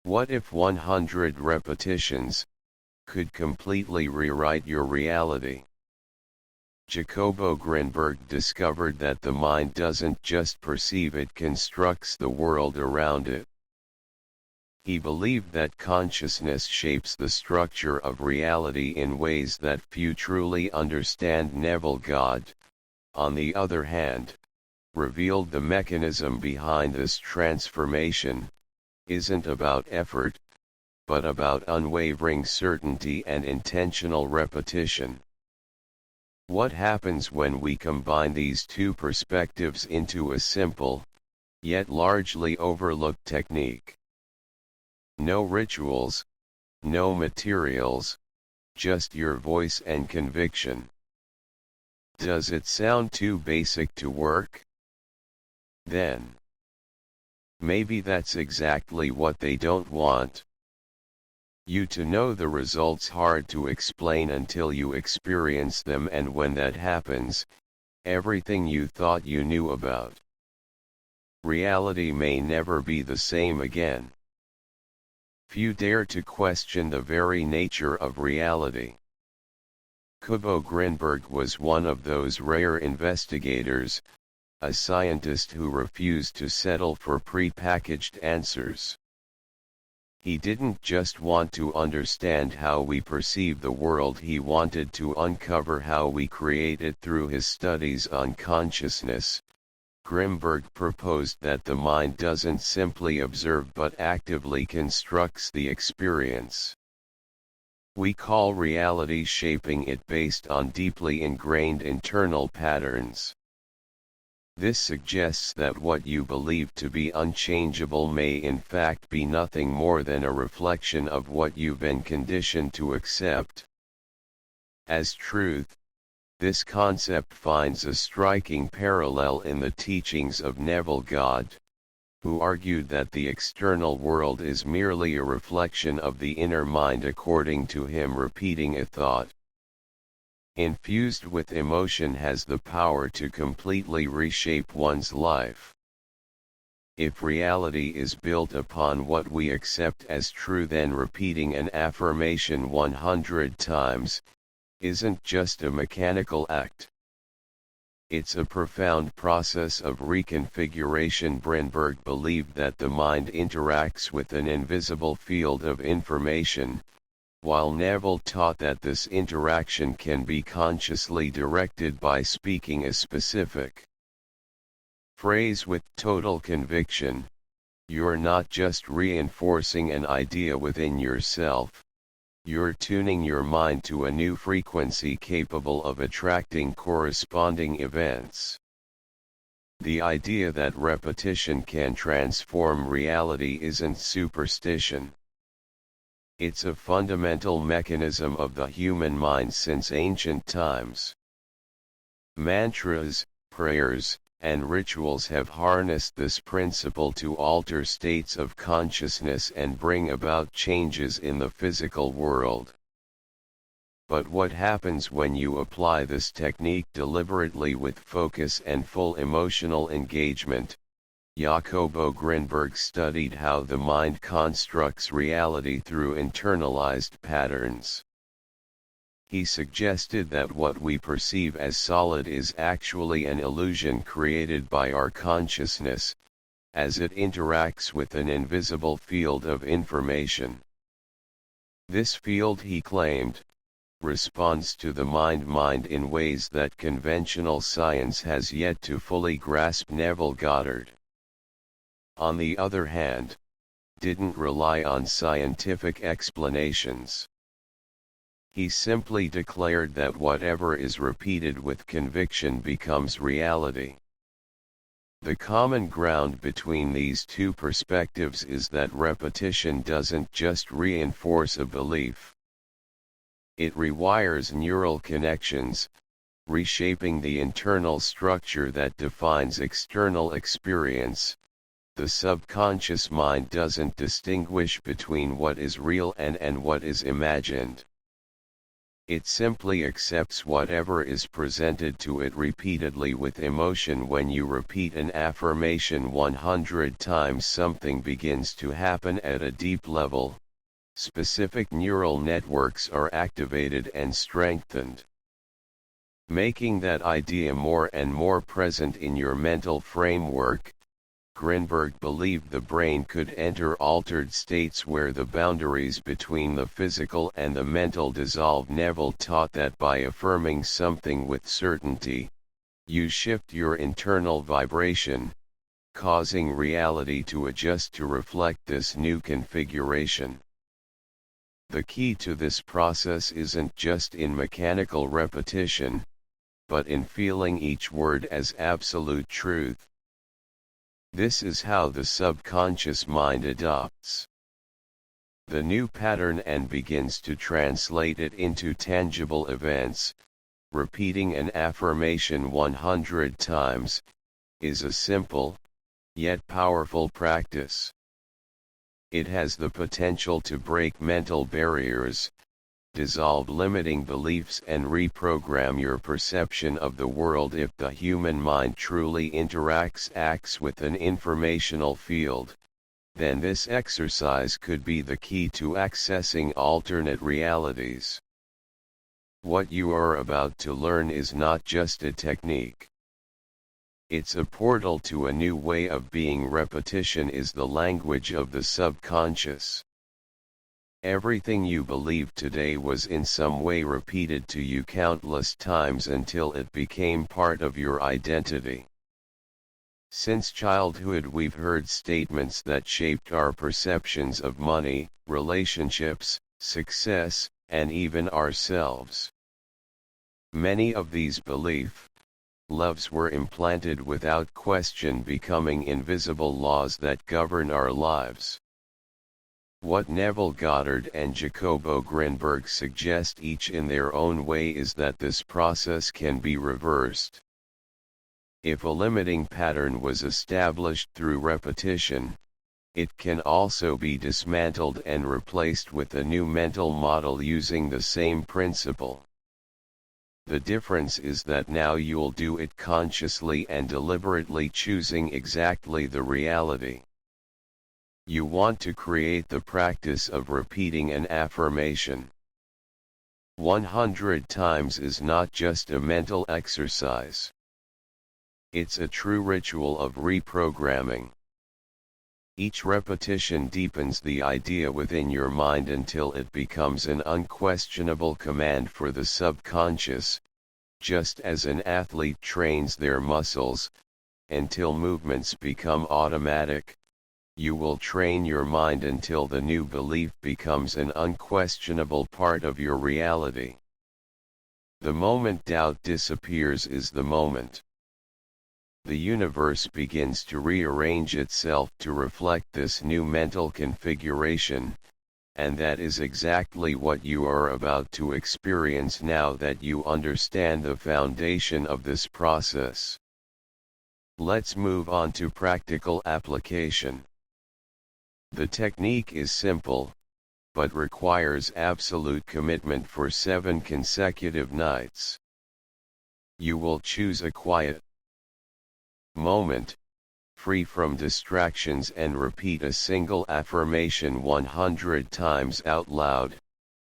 What if 100 repetitions could completely rewrite your reality? Jacobo Grinberg discovered that the mind doesn't just perceive, it constructs the world around it. He believed that consciousness shapes the structure of reality in ways that few truly understand. Neville, Goddard, on the other hand, revealed the mechanism behind this transformation isn't about effort, but about unwavering certainty and intentional repetition. What happens when we combine these two perspectives into a simple, yet largely overlooked technique? No rituals, no materials, just your voice and conviction. Does it sound too basic to work? Then maybe that's exactly what they don't want you to know. The results hard to explain until you experience them, and when that happens, everything you thought you knew about reality may never be the same again. Few dare to question the very nature of reality. Jacobo Grinberg was one of those rare investigators, a scientist who refused to settle for pre-packaged answers. He didn't just want to understand how we perceive the world, he wanted to uncover how we create it. Through his studies on consciousness, Grinberg proposed that the mind doesn't simply observe but actively constructs the experience. We call reality shaping it based on deeply ingrained internal patterns. This suggests that what you believe to be unchangeable may in fact be nothing more than a reflection of what you've been conditioned to accept as truth. This concept finds a striking parallel in the teachings of Neville, Goddard, who argued that the external world is merely a reflection of the inner mind. According to him, repeating a thought infused with emotion has the power to completely reshape one's life. If reality is built upon what we accept as true, then repeating an affirmation 100 times isn't just a mechanical act. It's a profound process of reconfiguration. Grinberg believed that the mind interacts with an invisible field of information, while Neville taught that this interaction can be consciously directed by speaking a specific phrase with total conviction. You're not just reinforcing an idea within yourself, you're tuning your mind to a new frequency capable of attracting corresponding events. The idea that repetition can transform reality isn't superstition. It's a fundamental mechanism of the human mind since ancient times. Mantras, prayers, and rituals have harnessed this principle to alter states of consciousness and bring about changes in the physical world. But what happens when you apply this technique deliberately with focus and full emotional engagement? Jacobo Grinberg studied how the mind constructs reality through internalized patterns. He suggested that what we perceive as solid is actually an illusion created by our consciousness, as it interacts with an invisible field of information. This field, he claimed, responds to the mind in ways that conventional science has yet to fully grasp. Neville, Goddard, on the other hand, didn't rely on scientific explanations. He simply declared that whatever is repeated with conviction becomes reality. The common ground between these two perspectives is that repetition doesn't just reinforce a belief. It rewires neural connections, reshaping the internal structure that defines external experience. The subconscious mind doesn't distinguish between what is real and what is imagined. It simply accepts whatever is presented to it repeatedly with emotion. When you repeat an affirmation 100 times, something begins to happen at a deep level. Specific neural networks are activated and strengthened, making that idea more and more present in your mental framework. Grinberg believed the brain could enter altered states where the boundaries between the physical and the mental dissolve. Neville taught that by affirming something with certainty, you shift your internal vibration, causing reality to adjust to reflect this new configuration. The key to this process isn't just in mechanical repetition, but in feeling each word as absolute truth. This is how the subconscious mind adopts the new pattern and begins to translate it into tangible events. Repeating an affirmation 100 times is a simple, yet powerful practice. It has the potential to break mental barriers, dissolve limiting beliefs, and reprogram your perception of the world. If the human mind truly acts with an informational field, then this exercise could be the key to accessing alternate realities. What you are about to learn is not just a technique. It's a portal to a new way of being. Repetition is the language of the subconscious. Everything you believe today was in some way repeated to you countless times until it became part of your identity. Since childhood, we've heard statements that shaped our perceptions of money, relationships, success, and even ourselves. Many of these beliefs were implanted without question, becoming invisible laws that govern our lives. What Neville Goddard and Jacobo Grinberg suggest, each in their own way, is that this process can be reversed. If a limiting pattern was established through repetition, it can also be dismantled and replaced with a new mental model using the same principle. The difference is that now you'll do it consciously and deliberately, choosing exactly the reality you want to create. The practice of repeating an affirmation 100 times is not just a mental exercise. It's a true ritual of reprogramming. Each repetition deepens the idea within your mind until it becomes an unquestionable command for the subconscious, just as an athlete trains their muscles, until movements become automatic. You will train your mind until the new belief becomes an unquestionable part of your reality. The moment doubt disappears is the moment the universe begins to rearrange itself to reflect this new mental configuration, and that is exactly what you are about to experience now that you understand the foundation of this process. Let's move on to practical application. The technique is simple, but requires absolute commitment for 7 consecutive nights. You will choose a quiet moment, free from distractions, and repeat a single affirmation 100 times out loud.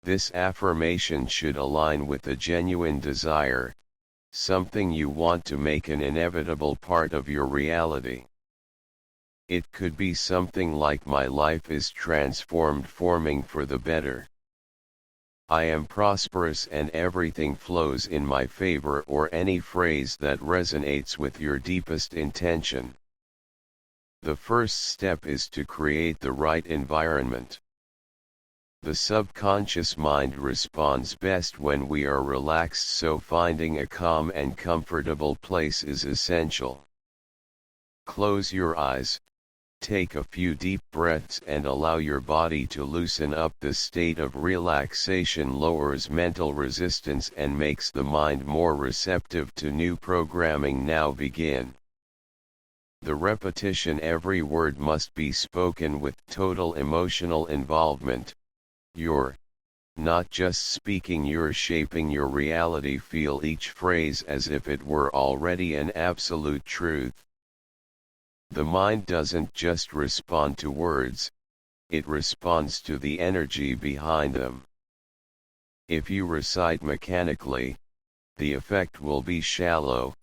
This affirmation should align with a genuine desire, something you want to make an inevitable part of your reality. It could be something like, "My life is transformed, forming for the better. I am prosperous and everything flows in my favor," or any phrase that resonates with your deepest intention. The first step is to create the right environment. The subconscious mind responds best when we are relaxed, so finding a calm and comfortable place is essential. Close your eyes. Take a few deep breaths and allow your body to loosen up. This state of relaxation lowers mental resistance and makes the mind more receptive to new programming. Now begin. The repetition: every word must be spoken with total emotional involvement. Your not just speaking. You're shaping your reality. Feel each phrase as if it were already an absolute truth. The mind doesn't just respond to words, it responds to the energy behind them. If you recite mechanically, the effect will be shallow,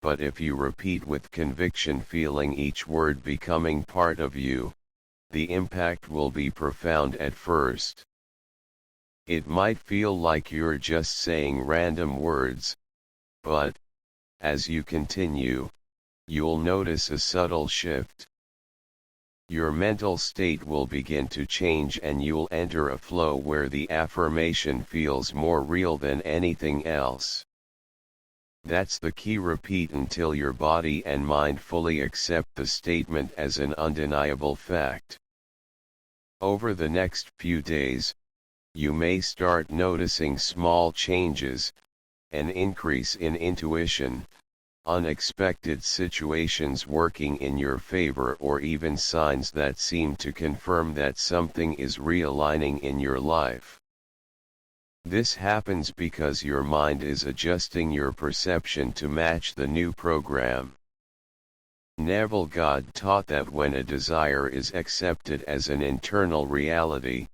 but if you repeat with conviction, feeling each word becoming part of you, the impact will be profound. At first, it might feel like you're just saying random words, but, as you continue, you'll notice a subtle shift. Your mental state will begin to change and you'll enter a flow where the affirmation feels more real than anything else. That's the key. Repeat until your body and mind fully accept the statement as an undeniable fact. Over the next few days, you may start noticing small changes, an increase in intuition, unexpected situations working in your favor, or even signs that seem to confirm that something is realigning in your life. This happens because your mind is adjusting your perception to match the new program. Neville Goddard taught that when a desire is accepted as an internal reality,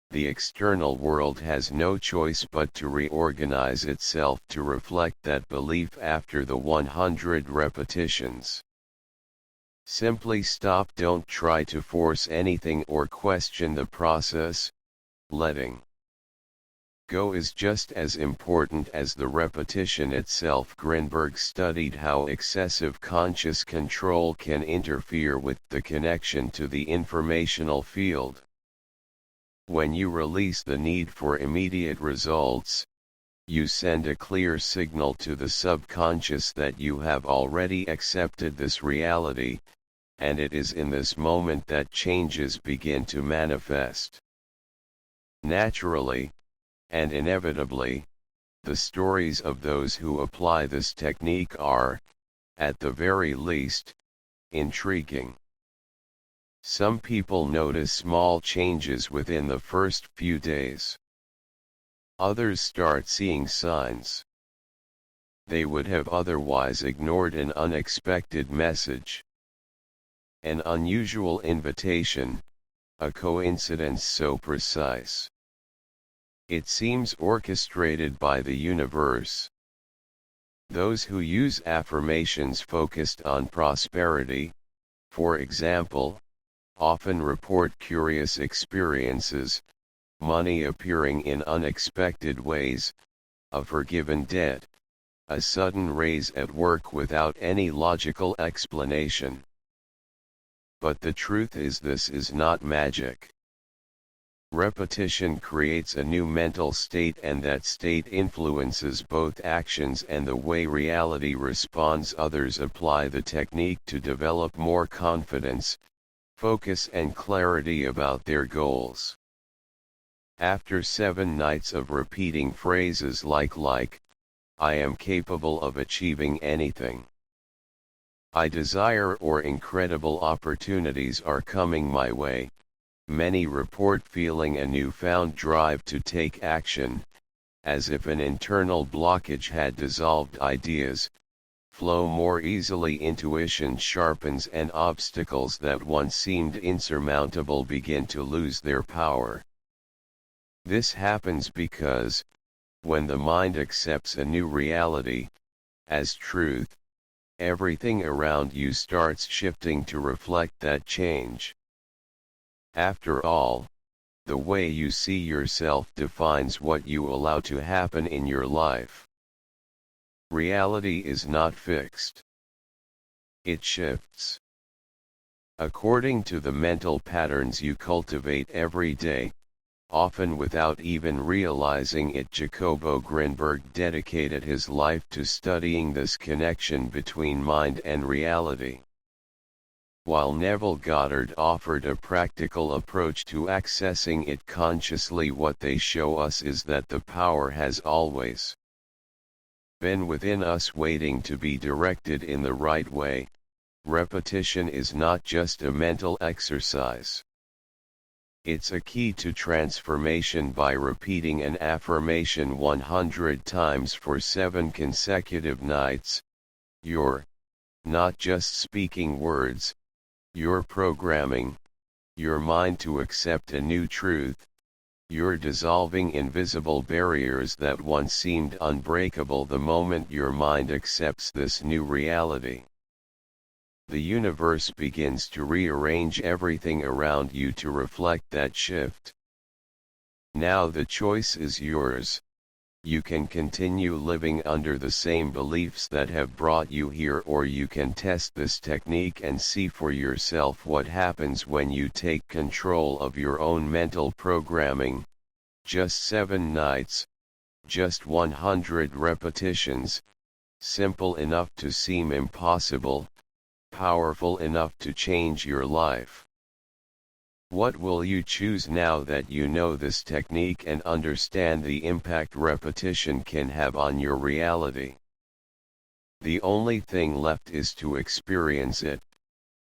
the external world has no choice but to reorganize itself to reflect that belief. After the 100 repetitions, simply stop. Don't try to force anything or question the process. Letting go is just as important as the repetition itself. Grinberg studied how excessive conscious control can interfere with the connection to the informational field. When you release the need for immediate results, you send a clear signal to the subconscious that you have already accepted this reality, and it is in this moment that changes begin to manifest. Naturally, and inevitably, the stories of those who apply this technique are, at the very least, intriguing. Some people notice small changes within the first few days. Others start seeing signs they would have otherwise ignored. An unexpected message, an unusual invitation, a coincidence so precise it seems orchestrated by the universe. Those who use affirmations focused on prosperity, for example, often report curious experiences, money appearing in unexpected ways, a forgiven debt, a sudden raise at work without any logical explanation. But the truth is, this is not magic. Repetition creates a new mental state, and that state influences both actions and the way reality responds. Others apply the technique to develop more confidence, focus and clarity about their goals. After 7 nights of repeating phrases like I am capable of achieving anything, I desire, or incredible opportunities are coming my way, many report feeling a newfound drive to take action, as if an internal blockage had dissolved. Ideas flow more easily, intuition sharpens, and obstacles that once seemed insurmountable begin to lose their power. This happens because, when the mind accepts a new reality as truth, everything around you starts shifting to reflect that change. After all, the way you see yourself defines what you allow to happen in your life. Reality is not fixed. It shifts. According to the mental patterns you cultivate every day, often without even realizing it. Jacobo Grinberg dedicated his life to studying this connection between mind and reality, while Neville Goddard offered a practical approach to accessing it consciously. What they show us is that the power has always been within us, waiting to be directed in the right way. Repetition is not just a mental exercise. It's a key to transformation by repeating an affirmation 100 times for 7 consecutive nights. You're not just speaking words, you're programming your mind to accept a new truth. You're dissolving invisible barriers that once seemed unbreakable the moment your mind accepts this new reality. The universe begins to rearrange everything around you to reflect that shift. Now the choice is yours. You can continue living under the same beliefs that have brought you here, or you can test this technique and see for yourself what happens when you take control of your own mental programming. Just 7 nights, just 100 repetitions, simple enough to seem impossible, powerful enough to change your life. What will you choose now that you know this technique and understand the impact repetition can have on your reality? The only thing left is to experience it.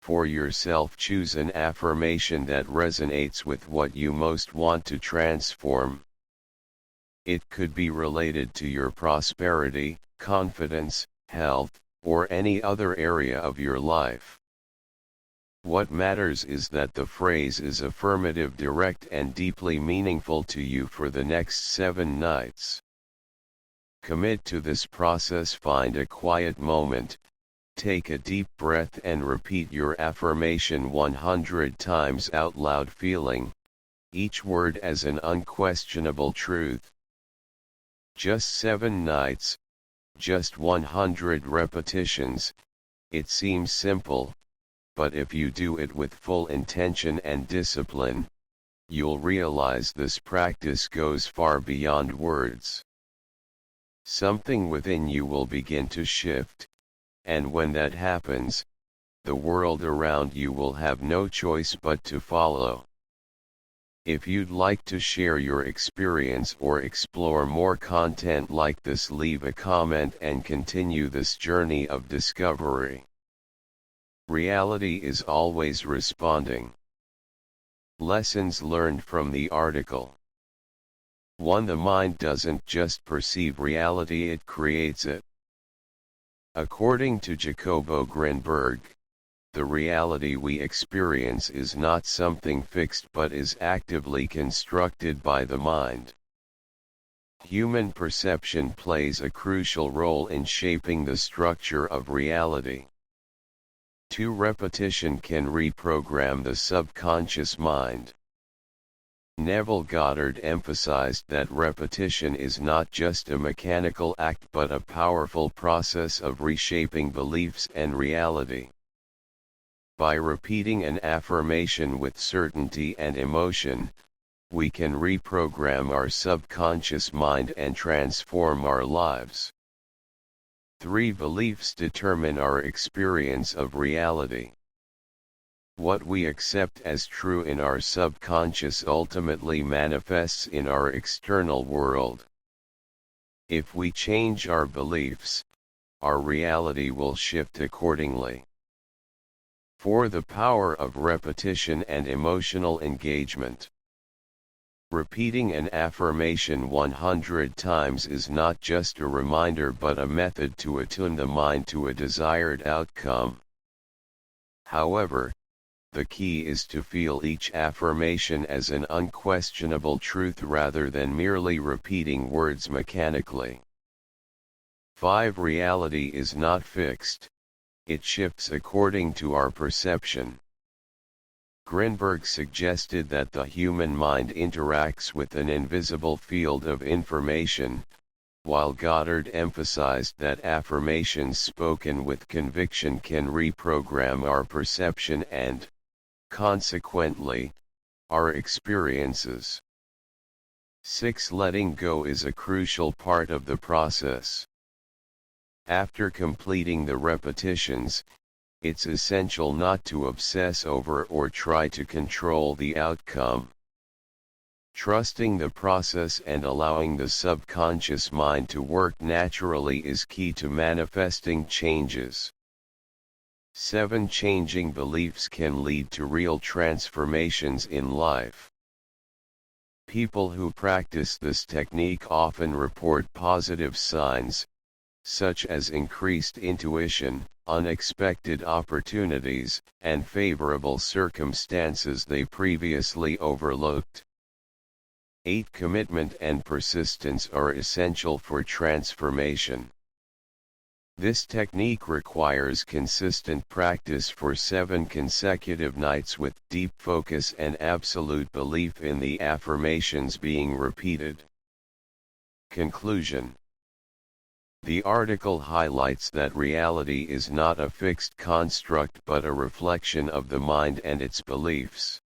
For yourself, choose an affirmation that resonates with what you most want to transform. It could be related to your prosperity, confidence, health, or any other area of your life. What matters is that the phrase is affirmative, direct, and deeply meaningful to you for the next 7 nights. Commit to this process. Find a quiet moment, take a deep breath, and repeat your affirmation 100 times out loud, feeling each word as an unquestionable truth. Just 7 nights, just 100 repetitions. It seems simple, but if you do it with full intention and discipline, you'll realize this practice goes far beyond words. Something within you will begin to shift, and when that happens, the world around you will have no choice but to follow. If you'd like to share your experience or explore more content like this, leave a comment and continue this journey of discovery. Reality is always responding. Lessons learned from the article. 1. The mind doesn't just perceive reality, it creates it. According to Jacobo Grinberg, the reality we experience is not something fixed but is actively constructed by the mind. Human perception plays a crucial role in shaping the structure of reality. 2. Repetition can reprogram the subconscious mind. Neville Goddard emphasized that repetition is not just a mechanical act but a powerful process of reshaping beliefs and reality. By repeating an affirmation with certainty and emotion, we can reprogram our subconscious mind and transform our lives. 3. Beliefs determine our experience of reality. What we accept as true in our subconscious ultimately manifests in our external world. If we change our beliefs, our reality will shift accordingly. 4. The power of repetition and emotional engagement. Repeating an affirmation 100 times is not just a reminder but a method to attune the mind to a desired outcome. However, the key is to feel each affirmation as an unquestionable truth rather than merely repeating words mechanically. 5. Reality is not fixed. It shifts according to our perception. Grinberg suggested that the human mind interacts with an invisible field of information, while Goddard emphasized that affirmations spoken with conviction can reprogram our perception and, consequently, our experiences. 6. Letting go is a crucial part of the process. After completing the repetitions, it's essential not to obsess over or try to control the outcome. Trusting the process and allowing the subconscious mind to work naturally is key to manifesting changes. 7. Changing beliefs can lead to real transformations in life. People who practice this technique often report positive signs, such as increased intuition, unexpected opportunities, and favorable circumstances they previously overlooked. 8. Commitment and persistence are essential for transformation. This technique requires consistent practice for 7 consecutive nights with deep focus and absolute belief in the affirmations being repeated. Conclusion. The article highlights that reality is not a fixed construct but a reflection of the mind and its beliefs.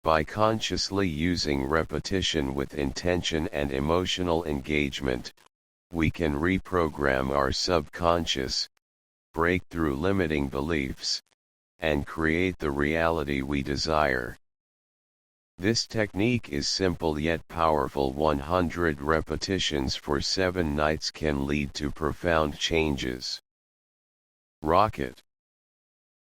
By consciously using repetition with intention and emotional engagement, we can reprogram our subconscious, break through limiting beliefs, and create the reality we desire. This technique is simple yet powerful. 100 repetitions for 7 nights can lead to profound changes. Rocket.